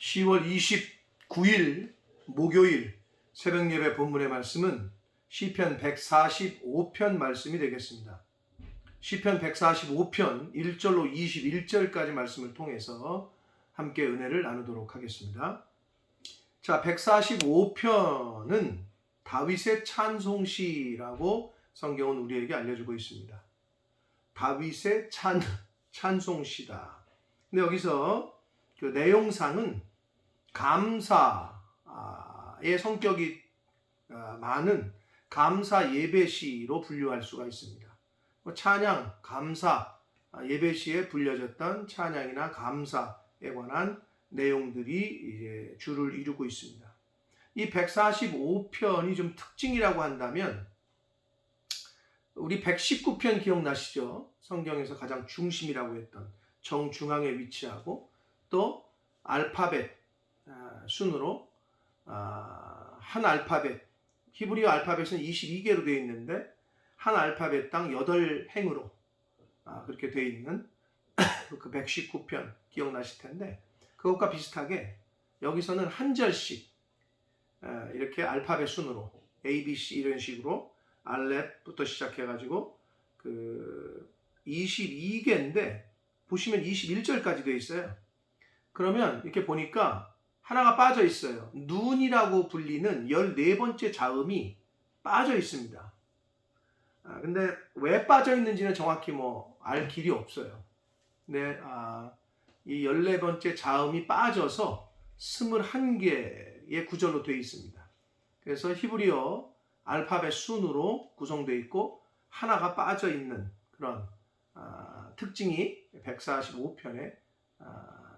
10월 29일 목요일 새벽예배 본문의 말씀은 시편 145편 말씀이 되겠습니다. 시편 145편 1절로 21절까지 말씀을 통해서 함께 은혜를 나누도록 하겠습니다. 자, 145편은 다윗의 찬송시라고 성경은 우리에게 알려주고 있습니다. 다윗의 찬송시다. 근데 여기서 그 내용상은 감사의 성격이 많은 감사 예배시로 분류할 수가 있습니다. 찬양, 감사, 예배시에 불려졌던 찬양이나 감사에 관한 내용들이 이제 주를 이루고 있습니다. 이 145편이 좀 특징이라고 한다면 우리 119편 기억나시죠? 성경에서 가장 중심이라고 했던 정중앙에 위치하고 또 알파벳 순으로 한 알파벳, 히브리어 알파벳은 22개로 되어 있는데 한 알파벳당 8행으로 그렇게 되어 있는 그 119편 기억나실 텐데 그것과 비슷하게 여기서는 한 절씩 이렇게 알파벳 순으로 A, B, C 이런 식으로 알렙부터 시작해가지고 그 22개인데 보시면 21절까지 되어 있어요. 그러면 이렇게 보니까 하나가 빠져 있어요. 눈이라고 불리는 14번째 자음이 빠져 있습니다. 근데 왜 빠져 있는지는 정확히 알 길이 없어요. 근데 이 14번째 자음이 빠져서 21개의 구절로 되어 있습니다. 그래서 히브리어 알파벳 순으로 구성되어 있고 하나가 빠져 있는 그런 특징이 145편에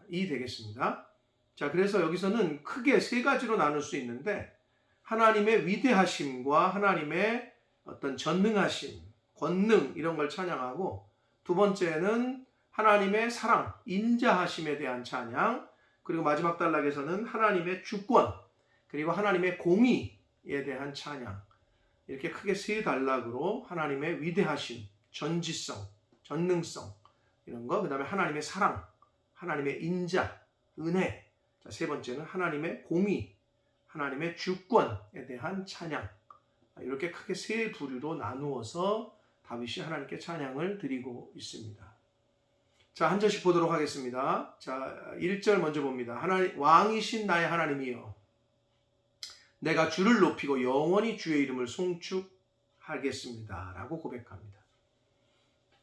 이 되겠습니다. 자, 그래서 여기서는 크게 세 가지로 나눌 수 있는데 하나님의 위대하심과 하나님의 어떤 전능하심, 권능 이런 걸 찬양하고 두 번째는 하나님의 사랑, 인자하심에 대한 찬양, 그리고 마지막 단락에서는 하나님의 주권, 그리고 하나님의 공의에 대한 찬양. 이렇게 크게 세 단락으로 하나님의 위대하심, 전지성, 전능성 이런 거, 그 다음에 하나님의 사랑, 하나님의 인자, 은혜, 자, 세 번째는 하나님의 공의, 하나님의 주권에 대한 찬양. 이렇게 크게 세 부류로 나누어서 다윗이 하나님께 찬양을 드리고 있습니다. 자, 한 절씩 보도록 하겠습니다. 자, 1절 먼저 봅니다. 왕이신 나의 하나님이여, 내가 주를 높이고 영원히 주의 이름을 송축하겠습니다. 라고 고백합니다.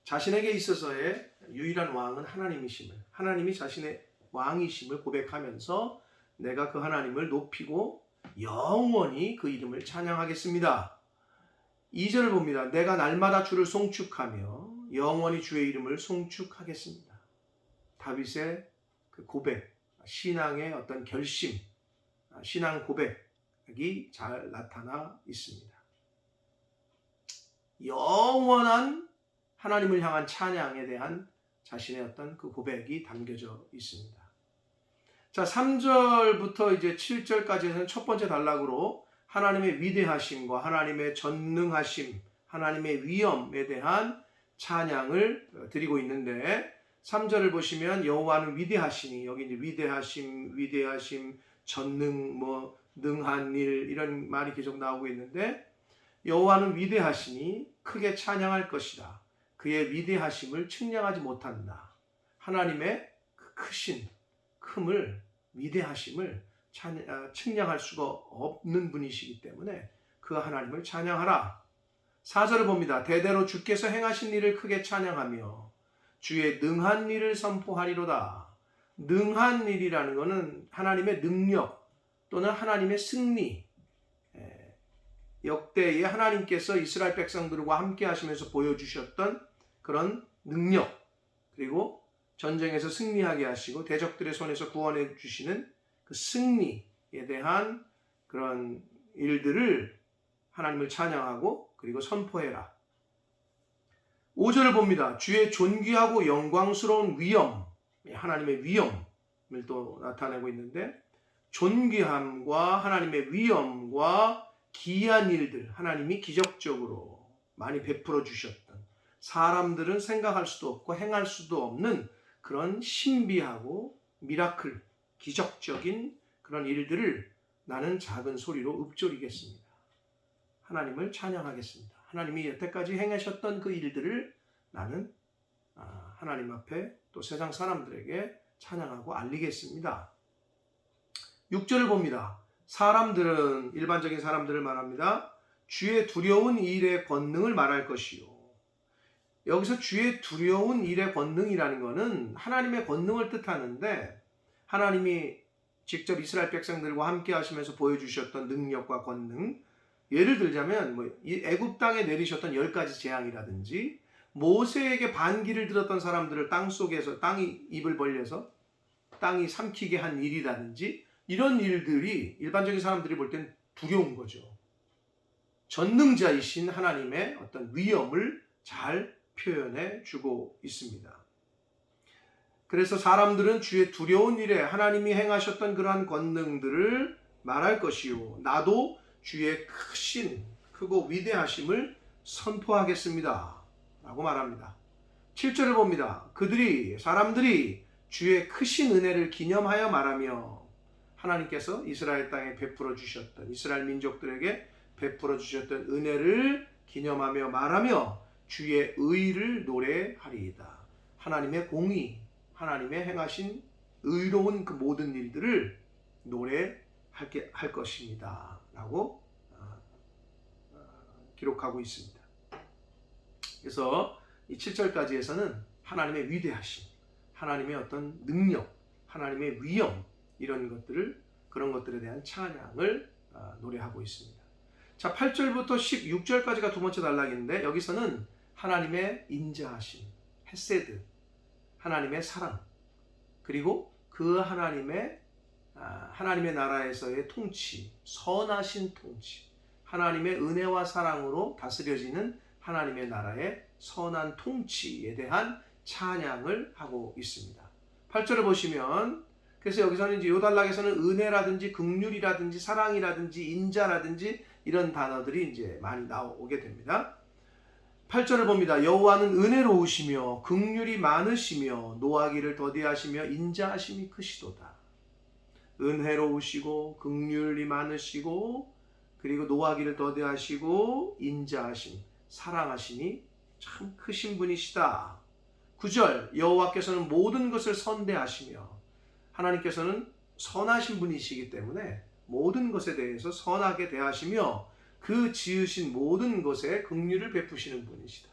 자신에게 있어서의 유일한 왕은 하나님이심을, 하나님이 자신의 왕이심을 고백하면서 내가 그 하나님을 높이고 영원히 그 이름을 찬양하겠습니다. 2절을 봅니다. 내가 날마다 주를 송축하며 영원히 주의 이름을 송축하겠습니다. 다윗의 그 고백, 신앙의 어떤 결심, 신앙 고백이 잘 나타나 있습니다. 영원한 하나님을 향한 찬양에 대한 자신의 어떤 그 고백이 담겨져 있습니다. 자, 3절부터 이제 7절까지는 첫 번째 단락으로 하나님의 위대하심과 하나님의 전능하심, 하나님의 위엄에 대한 찬양을 드리고 있는데 3절을 보시면 여호와는 위대하시니, 여기 이제 위대하심, 전능, 능한 일 이런 말이 계속 나오고 있는데 여호와는 위대하시니 크게 찬양할 것이다. 그의 위대하심을 측량하지 못한다. 하나님의 그 크신, 큼을, 위대하심을 측량할 수가 없는 분이시기 때문에 그 하나님을 찬양하라. 4절을 봅니다. 대대로 주께서 행하신 일을 크게 찬양하며 주의 능한 일을 선포하리로다. 능한 일이라는 것은 하나님의 능력 또는 하나님의 승리, 역대에 하나님께서 이스라엘 백성들과 함께 하시면서 보여주셨던 그런 능력, 그리고 전쟁에서 승리하게 하시고 대적들의 손에서 구원해 주시는 그 승리에 대한 그런 일들을 하나님을 찬양하고 그리고 선포해라. 5절을 봅니다. 주의 존귀하고 영광스러운 위엄, 하나님의 위엄을 또 나타내고 있는데 존귀함과 하나님의 위엄과 기이한 일들, 하나님이 기적적으로 많이 베풀어 주셨던, 사람들은 생각할 수도 없고 행할 수도 없는 그런 신비하고 미라클, 기적적인 그런 일들을 나는 작은 소리로 읊조리겠습니다. 하나님을 찬양하겠습니다. 하나님이 여태까지 행하셨던 그 일들을 나는 하나님 앞에 또 세상 사람들에게 찬양하고 알리겠습니다. 6절을 봅니다. 사람들은, 일반적인 사람들을 말합니다. 주의 두려운 일의 권능을 말할 것이요. 여기서 주의 두려운 일의 권능이라는 것은 하나님의 권능을 뜻하는데, 하나님이 직접 이스라엘 백성들과 함께 하시면서 보여주셨던 능력과 권능, 예를 들자면 애굽 땅에 내리셨던 10가지 재앙이라든지, 모세에게 반기를 들었던 사람들을 땅속에서 땅이 입을 벌려서 땅이 삼키게 한 일이라든지, 이런 일들이 일반적인 사람들이 볼 땐 두려운 거죠. 전능자이신 하나님의 어떤 위엄을 잘 표현해 주고 있습니다. 그래서 사람들은 주의 두려운 일에 하나님이 행하셨던 그러한 권능들을 말할 것이요, 나도 주의 크고 위대하심을 선포하겠습니다 라고 말합니다. 7절을 봅니다. 사람들이 주의 크신 은혜를 기념하여 말하며, 하나님께서 이스라엘 땅에 베풀어 주셨던, 이스라엘 민족들에게 베풀어 주셨던 은혜를 기념하며 말하며 주의 의를 노래하리이다. 하나님의 공의, 하나님의 행하신 의로운 그 모든 일들을 노래할 것입니다 라고 기록하고 있습니다. 그래서 이 7절까지에서는 하나님의 위대하심, 하나님의 어떤 능력, 하나님의 위엄, 이런 그런 것들에 대한 찬양을 노래하고 있습니다. 자, 8절부터 16절까지가 두 번째 단락인데, 여기서는 하나님의 인자하심, 헤세드, 하나님의 사랑, 그리고 그 하나님의 나라에서의 통치, 선하신 통치, 하나님의 은혜와 사랑으로 다스려지는 하나님의 나라의 선한 통치에 대한 찬양을 하고 있습니다. 8절을 보시면, 그래서 여기서는 이제 이 단락에서는 은혜라든지 긍휼이라든지 사랑이라든지 인자라든지 이런 단어들이 이제 많이 나오게 됩니다. 8절을 봅니다. 여호와는 은혜로우시며 긍휼이 많으시며 노하기를 더디하시며 인자하심이 크시도다. 은혜로우시고 긍휼이 많으시고 그리고 노하기를 더디하시고 인자하심, 사랑하심이 참 크신 분이시다. 9절, 여호와께서는 모든 것을 선대하시며, 하나님께서는 선하신 분이시기 때문에 모든 것에 대해서 선하게 대하시며 그 지으신 모든 것에 긍휼을 베푸시는 분이시다.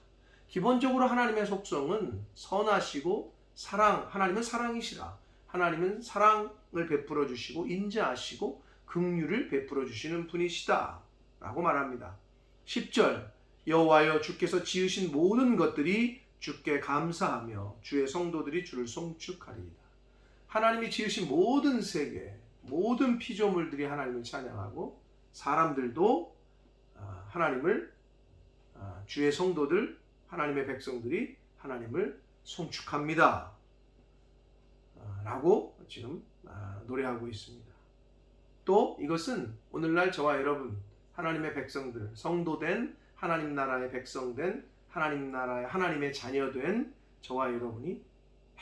기본적으로 하나님의 속성은 선하시고 하나님은 사랑이시라. 하나님은 사랑을 베풀어 주시고 인자하시고 긍휼을 베풀어 주시는 분이시다 라고 말합니다. 10절, 여호와여 주께서 지으신 모든 것들이 주께 감사하며 주의 성도들이 주를 송축하리이다. 하나님이 지으신 모든 세계, 모든 피조물들이 하나님을 찬양하고, 사람들도 하나님을, 주의 성도들, 하나님의 백성들이 하나님을 송축합니다 라고 지금 노래하고 있습니다. 또 이것은 오늘날 저와 여러분, 하나님의 백성들, 성도된 하나님 나라의 백성된 하나님의 자녀된 저와 여러분이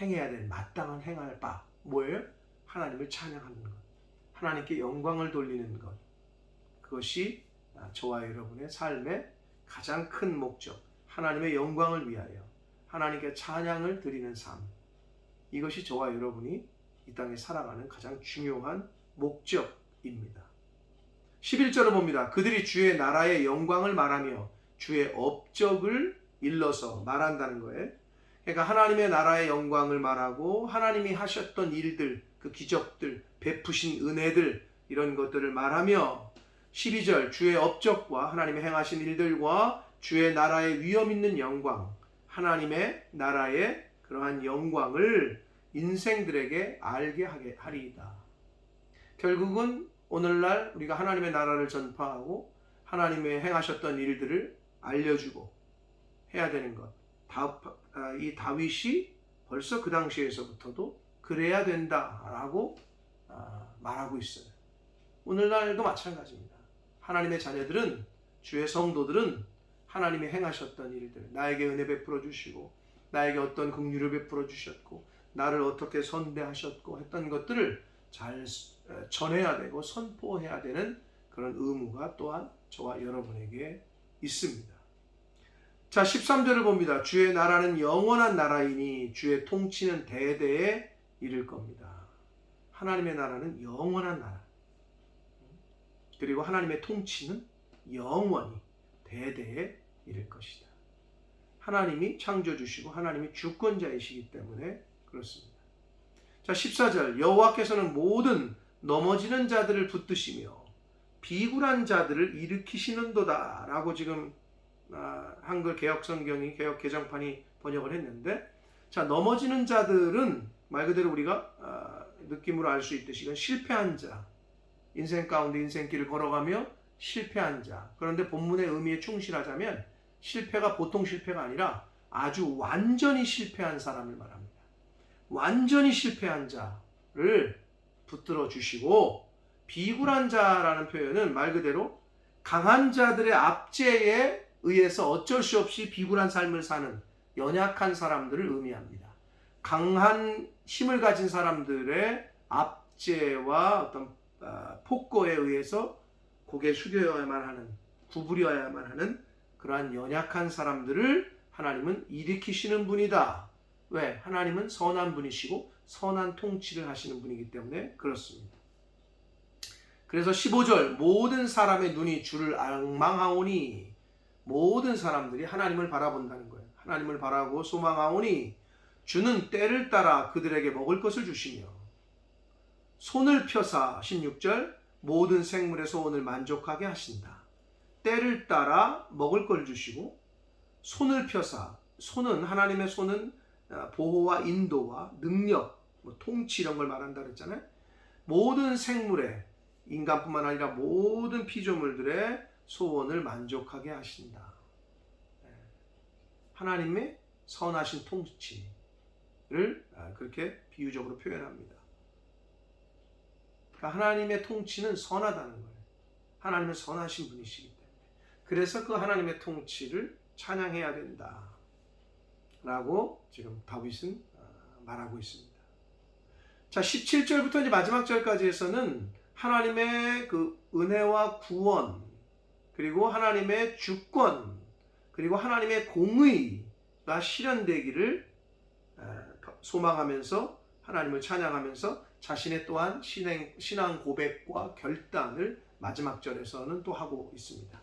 행해야 될 마땅한 행할 바, 뭐예요? 하나님을 찬양하는 것, 하나님께 영광을 돌리는 것, 그것이 저와 여러분의 삶의 가장 큰 목적, 하나님의 영광을 위하여 하나님께 찬양을 드리는 삶, 이것이 저와 여러분이 이 땅에 살아가는 가장 중요한 목적입니다. 11절을 봅니다. 그들이 주의 나라의 영광을 말하며 주의 업적을 일러서 말한다는 거예요. 그러니까 하나님의 나라의 영광을 말하고 하나님이 하셨던 일들, 그 기적들, 베푸신 은혜들, 이런 것들을 말하며, 12절, 주의 업적과 하나님의 행하신 일들과 주의 나라의 위엄 있는 영광, 하나님의 나라의 그러한 영광을 인생들에게 알게 하리이다. 결국은 오늘날 우리가 하나님의 나라를 전파하고 하나님의 행하셨던 일들을 알려주고 해야 되는 것, 이 다윗이 벌써 그 당시에서부터도 그래야 된다라고 말하고 있어요. 오늘날도 마찬가지입니다. 하나님의 자녀들은, 주의 성도들은 하나님이 행하셨던 일들, 나에게 은혜 베풀어 주시고 나에게 어떤 긍휼을 베풀어 주셨고 나를 어떻게 선대하셨고 했던 것들을 잘 전해야 되고 선포해야 되는 그런 의무가 또한 저와 여러분에게 있습니다. 자, 13절을 봅니다. 주의 나라는 영원한 나라이니 주의 통치는 대대에 이를 겁니다. 하나님의 나라는 영원한 나라. 그리고 하나님의 통치는 영원히 대대에 이를 것이다. 하나님이 창조주시고 하나님이 주권자이시기 때문에 그렇습니다. 자, 14절 여호와께서는 모든 넘어지는 자들을 붙드시며 비굴한 자들을 일으키시는도다 라고 지금 한글 개혁성경이 개혁 개정판이 번역을 했는데, 자, 넘어지는 자들은 말 그대로 우리가 느낌으로 알 수 있듯이 이건 실패한 자, 인생 가운데 인생길을 걸어가며 실패한 자. 그런데 본문의 의미에 충실하자면 실패가 보통 실패가 아니라 아주 완전히 실패한 사람을 말합니다. 완전히 실패한 자를 붙들어 주시고, 비굴한 자라는 표현은 말 그대로 강한 자들의 압제에 의해서 어쩔 수 없이 비굴한 삶을 사는 연약한 사람들을 의미합니다. 강한 힘을 가진 사람들의 압제와 어떤 폭거에 의해서 고개 숙여야만 하는, 구부려야만 하는 그러한 연약한 사람들을 하나님은 일으키시는 분이다. 왜? 하나님은 선한 분이시고 선한 통치를 하시는 분이기 때문에 그렇습니다. 그래서 15절 모든 사람의 눈이 주를 앙망하오니, 모든 사람들이 하나님을 바라본다는 거예요. 하나님을 바라고 소망하오니 주는 때를 따라 그들에게 먹을 것을 주시며 손을 펴사 16절 모든 생물의 소원을 만족하게 하신다. 때를 따라 먹을 걸 주시고 손을 펴사, 손은 하나님의 손은 보호와 인도와 능력, 통치 이런 걸 말한다 그랬잖아요. 모든 생물의, 인간뿐만 아니라 모든 피조물들의 소원을 만족하게 하신다. 하나님의 선하신 통치를 그렇게 비유적으로 표현합니다. 그러니까 하나님의 통치는 선하다는 거예요. 하나님은 선하신 분이시기 때문에. 그래서 그 하나님의 통치를 찬양해야 된다 라고 지금 다윗은 말하고 있습니다. 자, 17절부터 이제 마지막 절까지 해서는 하나님의 그 은혜와 구원, 그리고 하나님의 주권, 그리고 하나님의 공의가 실현되기를 소망하면서 하나님을 찬양하면서 자신의 또한 신앙 고백과 결단을 마지막 절에서는 또 하고 있습니다.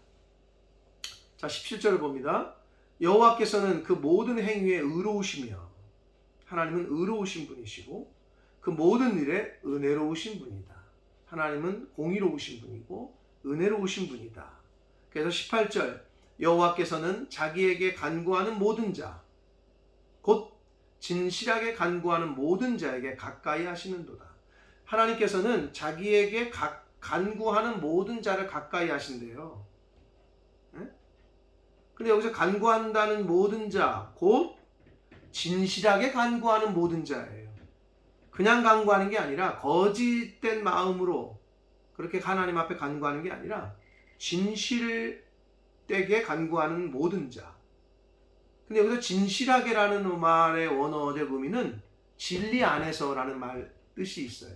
자, 17절을 봅니다. 여호와께서는 그 모든 행위에 의로우시며, 하나님은 의로우신 분이시고 그 모든 일에 은혜로우신 분이다. 하나님은 공의로우신 분이고 은혜로우신 분이다. 그래서 18절 여호와께서는 자기에게 간구하는 모든 자, 곧 진실하게 간구하는 모든 자에게 가까이 하시는도다. 하나님께서는 자기에게 간구하는 모든 자를 가까이 하신대요. 근데 여기서 간구한다는 모든 자, 곧 진실하게 간구하는 모든 자예요. 그냥 간구하는 게 아니라 거짓된 마음으로 그렇게 하나님 앞에 간구하는 게 아니라 진실되게 간구하는 모든 자. 근데 여기서 진실하게라는 말의 원어적 의미는 진리 안에서라는 말 뜻이 있어요.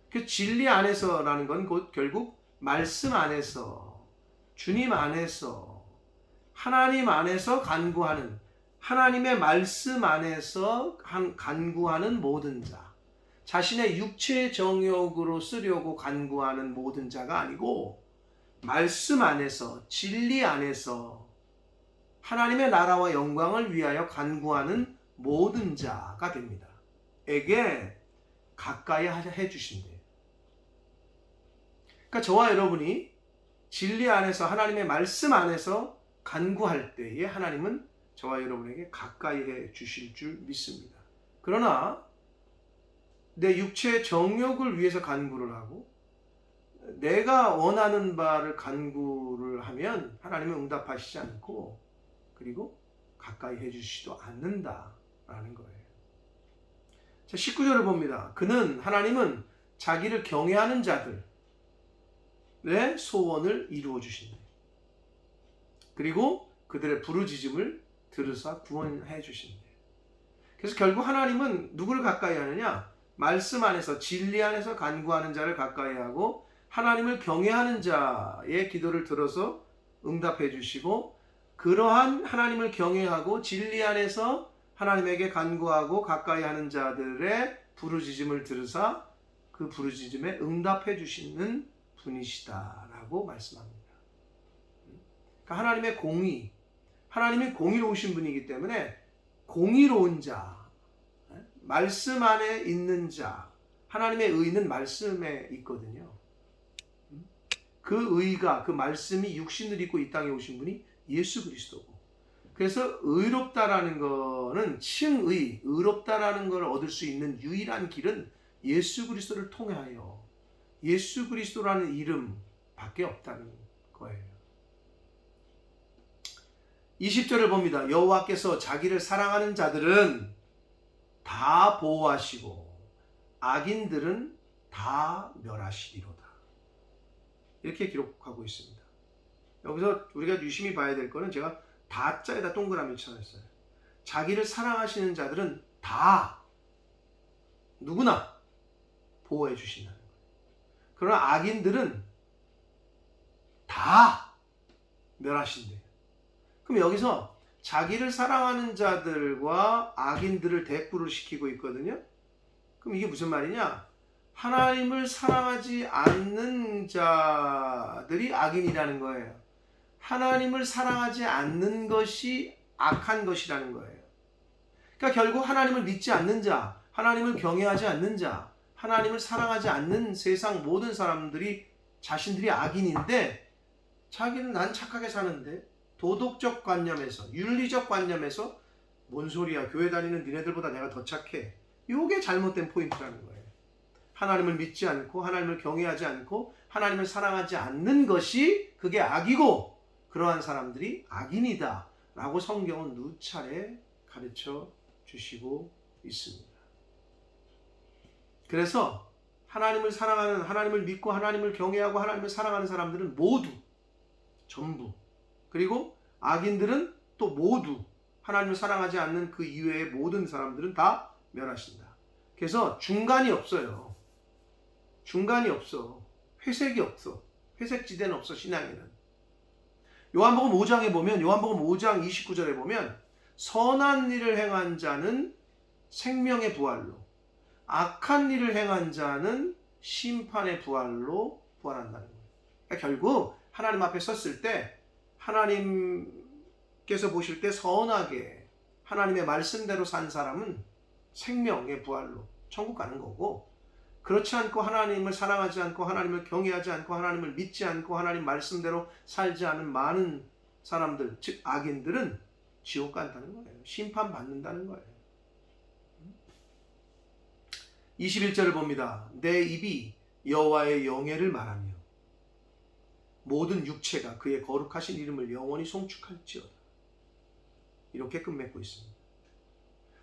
그 진리 안에서라는 건 곧 결국 말씀 안에서, 주님 안에서, 하나님 안에서 간구하는, 하나님의 말씀 안에서 간구하는 모든 자, 자신의 육체의 정욕으로 쓰려고 간구하는 모든 자가 아니고 말씀 안에서, 진리 안에서 하나님의 나라와 영광을 위하여 간구하는 모든 자가 됩니다. 에게 가까이 해주신대요. 그러니까 저와 여러분이 진리 안에서, 하나님의 말씀 안에서 간구할 때에 하나님은 저와 여러분에게 가까이 해 주실 줄 믿습니다. 그러나 내 육체의 정욕을 위해서 간구를 하고 내가 원하는 바를 간구를 하면 하나님은 응답하시지 않고, 그리고 가까이 해 주시지도 않는다라는 거예요. 자, 19절을 봅니다. 하나님은 자기를 경외하는 자들의 소원을 이루어 주신다. 그리고 그들의 부르짖음을 들으사 구원해 주신다. 그래서 결국 하나님은 누구를 가까이 하느냐? 말씀 안에서 진리 안에서 간구하는 자를 가까이 하고 하나님을 경외하는 자의 기도를 들어서 응답해 주시고 그러한 하나님을 경외하고 진리 안에서 하나님에게 간구하고 가까이 하는 자들의 부르짖음을 들으사 그 부르짖음에 응답해 주시는 분이시다라고 말씀합니다. 그러니까 하나님의 공의, 하나님이 공의로우신 분이기 때문에 공의로운 자, 말씀 안에 있는 자, 하나님의 의는 말씀에 있거든요. 그 의가, 그 말씀이 육신을 입고 이 땅에 오신 분이 예수 그리스도고, 그래서 의롭다라는 거는 칭의, 의롭다라는 걸 얻을 수 있는 유일한 길은 예수 그리스도를 통하여 예수 그리스도라는 이름 밖에 없다는 거예요. 20절을 봅니다. 여호와께서 자기를 사랑하는 자들은 다 보호하시고 악인들은 다 멸하시리로다. 이렇게 기록하고 있습니다. 여기서 우리가 유심히 봐야 될 거는 제가 다자에다 동그라미 쳐놨어요. 자기를 사랑하시는 자들은 다 누구나 보호해 주신다는 거예요. 그러나 악인들은 다 멸하신대요. 그럼 여기서 자기를 사랑하는 자들과 악인들을 대꾸를 시키고 있거든요. 그럼 이게 무슨 말이냐? 하나님을 사랑하지 않는 자들이 악인이라는 거예요. 하나님을 사랑하지 않는 것이 악한 것이라는 거예요. 그러니까 결국 하나님을 믿지 않는 자, 하나님을 경외하지 않는 자, 하나님을 사랑하지 않는 세상 모든 사람들이 자신들이 악인인데, 자기는 난 착하게 사는데, 도덕적 관념에서, 윤리적 관념에서 뭔 소리야, 교회 다니는 니네들보다 내가 더 착해. 이게 잘못된 포인트라는 거예요. 하나님을 믿지 않고 하나님을 경외하지 않고 하나님을 사랑하지 않는 것이 그게 악이고, 그러한 사람들이 악인이다 라고 성경은 누차례 가르쳐 주시고 있습니다. 그래서 하나님을 사랑하는, 하나님을 믿고 하나님을 경외하고 하나님을 사랑하는 사람들은 모두, 전부, 그리고 악인들은 또 모두, 하나님을 사랑하지 않는 그 이외의 모든 사람들은 다 멸하신다. 그래서 중간이 없어요. 중간이 없어. 회색이 없어. 회색지대는 없어, 신앙에는. 요한복음 5장에 보면, 요한복음 5장 29절에 보면 선한 일을 행한 자는 생명의 부활로, 악한 일을 행한 자는 심판의 부활로 부활한다는 거예요. 그러니까 결국 하나님 앞에 섰을 때 하나님께서 보실 때 선하게 하나님의 말씀대로 산 사람은 생명의 부활로 천국 가는 거고, 그렇지 않고 하나님을 사랑하지 않고 하나님을 경외하지 않고 하나님을 믿지 않고 하나님 말씀대로 살지 않은 많은 사람들, 즉 악인들은 지옥 간다는 거예요. 심판받는다는 거예요. 21절을 봅니다. 내 입이 여호와의 영예를 말하며 모든 육체가 그의 거룩하신 이름을 영원히 송축할지어다. 이렇게 끝맺고 있습니다.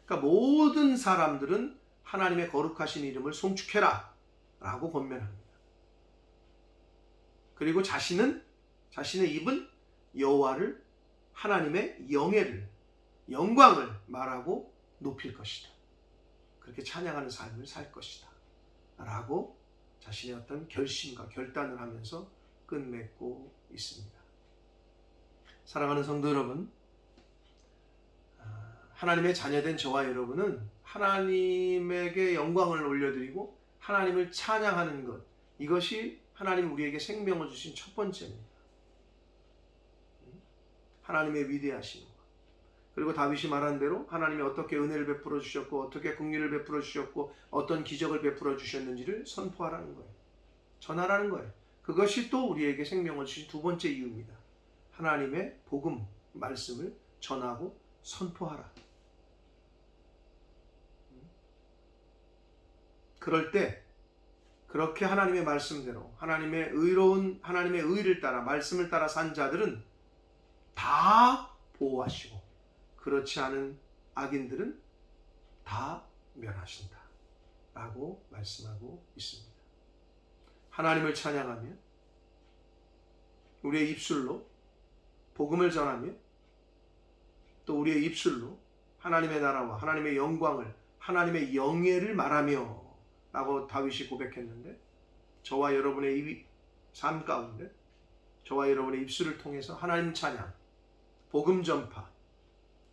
그러니까 모든 사람들은 하나님의 거룩하신 이름을 송축해라 라고 권면합니다. 그리고 자신의 입은 여호와를, 하나님의 영예를, 영광을 말하고 높일 것이다. 그렇게 찬양하는 삶을 살 것이다 라고 자신의 어떤 결심과 결단을 하면서 끝맺고 있습니다. 사랑하는 성도 여러분, 하나님의 자녀된 저와 여러분은 하나님에게 영광을 올려드리고 하나님을 찬양하는 것, 이것이 하나님 우리에게 생명을 주신 첫 번째입니다. 하나님의 위대하심, 그리고 다윗이 말한 대로 하나님이 어떻게 은혜를 베풀어 주셨고 어떻게 긍휼을 베풀어 주셨고 어떤 기적을 베풀어 주셨는지를 선포하라는 거예요. 전하라는 거예요. 그것이 또 우리에게 생명을 주신 두 번째 이유입니다. 하나님의 복음, 말씀을 전하고 선포하라. 그럴 때 그렇게 하나님의 말씀대로 하나님의 의로운, 하나님의 의를 따라 말씀을 따라 산 자들은 다 보호하시고 그렇지 않은 악인들은 다 멸하신다 라고 말씀하고 있습니다. 하나님을 찬양하며 우리의 입술로 복음을 전하며 또 우리의 입술로 하나님의 나라와 하나님의 영광을, 하나님의 영예를 말하며 라고 다윗이 고백했는데, 저와 여러분의 삶 가운데 저와 여러분의 입술을 통해서 하나님 찬양, 복음 전파,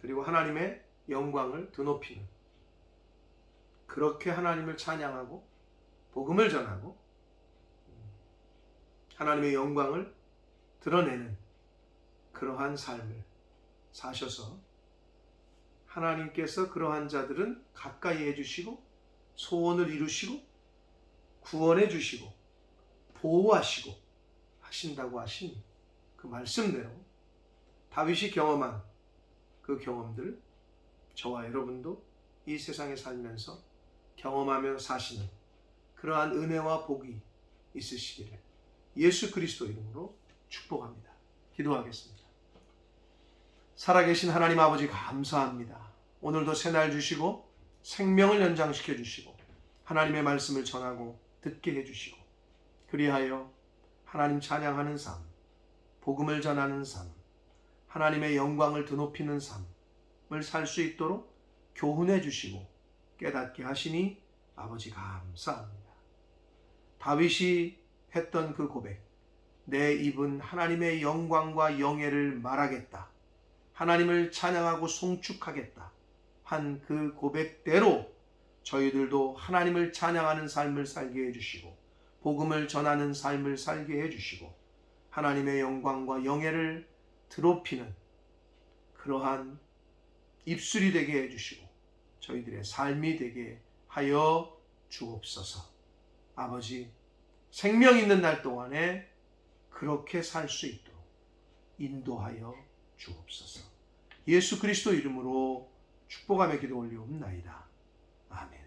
그리고 하나님의 영광을 드높이는, 그렇게 하나님을 찬양하고 복음을 전하고 하나님의 영광을 드러내는 그러한 삶을 사셔서 하나님께서 그러한 자들은 가까이 해주시고 소원을 이루시고 구원해 주시고 보호하시고 하신다고 하신 그 말씀대로 다윗이 경험한 그 경험들, 저와 여러분도 이 세상에 살면서 경험하며 사시는 그러한 은혜와 복이 있으시기를 예수 그리스도 이름으로 축복합니다. 기도하겠습니다. 살아계신 하나님 아버지, 감사합니다. 오늘도 새날 주시고 생명을 연장시켜 주시고 하나님의 말씀을 전하고 듣게 해주시고, 그리하여 하나님 찬양하는 삶, 복음을 전하는 삶, 하나님의 영광을 드높이는 삶을 살 수 있도록 교훈해 주시고 깨닫게 하시니 아버지 감사합니다. 다윗이 했던 그 고백, 내 입은 하나님의 영광과 영예를 말하겠다, 하나님을 찬양하고 송축하겠다 한 그 고백대로 저희들도 하나님을 찬양하는 삶을 살게 해주시고 복음을 전하는 삶을 살게 해주시고 하나님의 영광과 영예를 드높이는 그러한 입술이 되게 해주시고 저희들의 삶이 되게 하여 주옵소서. 아버지, 생명 있는 날 동안에 그렇게 살 수 있도록 인도하여 주옵소서. 예수 그리스도 이름으로 축복하며 기도 올리옵나이다. 아멘.